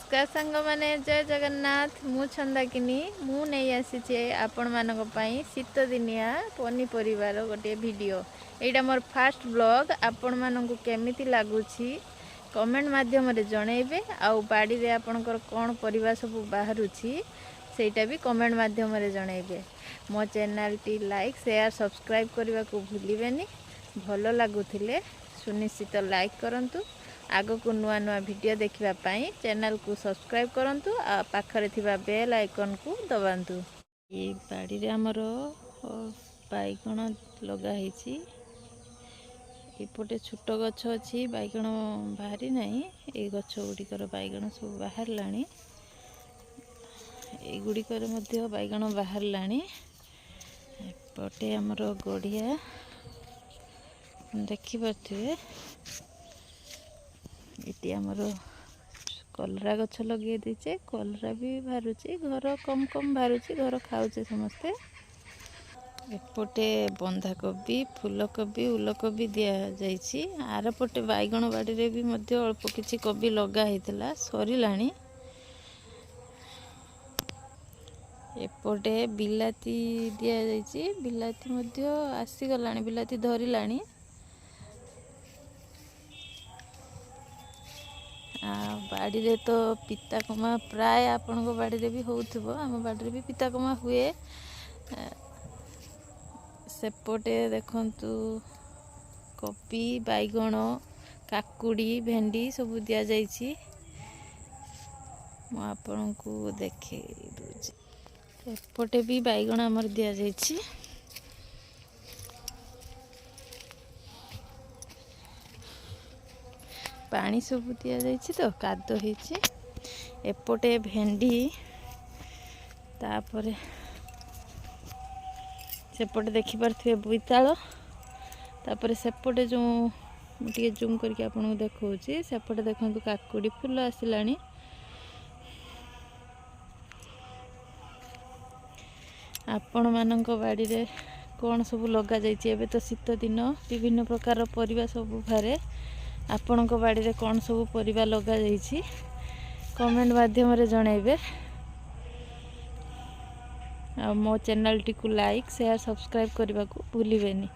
नमस्कार सांग माने जय जगन्नाथ मु छंदाकिनी मु नहीं आसी आपण मानक पई शीत दिनिया पनीपरिवार गोटे वीडियो एटा मोर फास्ट ब्लॉग आपण मानक केमिति लागुछि कमेंट माध्यम रे जणैबे आउ बाड़ी रे आपनकर कोन परिवार सब बाहरुछि सेटा भी कमेंट माध्यम रे जणैबे मो channel T like share subscribe करबा को भूलिबेनी भलो लागुथिले सुनिश्चित लाइक करंतु आगो को नुआ नुआ वीडियो देखिबा पाई चैनल को सब्सक्राइब करंतु आ पाखरे थिबा बेल आइकन को दबांतु। ये बाड़ी रे हमरो बाइगण लगा हिची एपटे छोट गछ अछि बाइगण बाहरी नाही ए गछ गुडीकर बाइगण सब बाहर लानी ए गुडीकर मध्ये बाइगण बाहर लानी एपटे हमरो गड़िया देखि पाथुए ये आमर कलरा गछ लगे दीचे कलरा भी बाहरुची घर कम कम बाहरुची घर खाऊचे समस्ते एपटे बंधाकोबी फूलकोबी उलकोबी दिया जाइछि आर पटे बाइगण बाड़ी रे भी मध्य अल्प किछि कोबी लगा हेतला सरिलाणी एपटे बिलाती दिया जाइछि बिलाती मध्य आसी गलाणी बिलाती धरिलाणी बाड़ी रे तो पिताकमा प्राय आपण को बाड़ी रे भी होउथबो हम बाड़ी रे भी पिताकमा हुए सेपटे देखंतु कोबी बाइगण काकुड़ी भेंडी सब दिया जाइछि म आपण को देखे दोछि एपटे भी बाइगण हमर दिया जाइछि पानी सब दिया जाइछि तो कादो हिछि एपटे भेंडी तापरे सेपटे देखि परथिबे बोइताळ तापरे सेपटे जो टिके जूम करके आपन देखौछि सेपटे देखंतु काकुड़ी फूल आसिलाणी आपण मानक बाड़ी रे कोन सब लगा जाइछि एबे तो शीत दिन विभिन्न प्रकार परिबा सब घरे आपण को बाड़ी रे कौन सब परिबा लगा जाइछि कमेंट माध्यम रे जणैबे आ मो चैनल टी को लाइक शेयर सब्सक्राइब करबा को भूलिबेनी।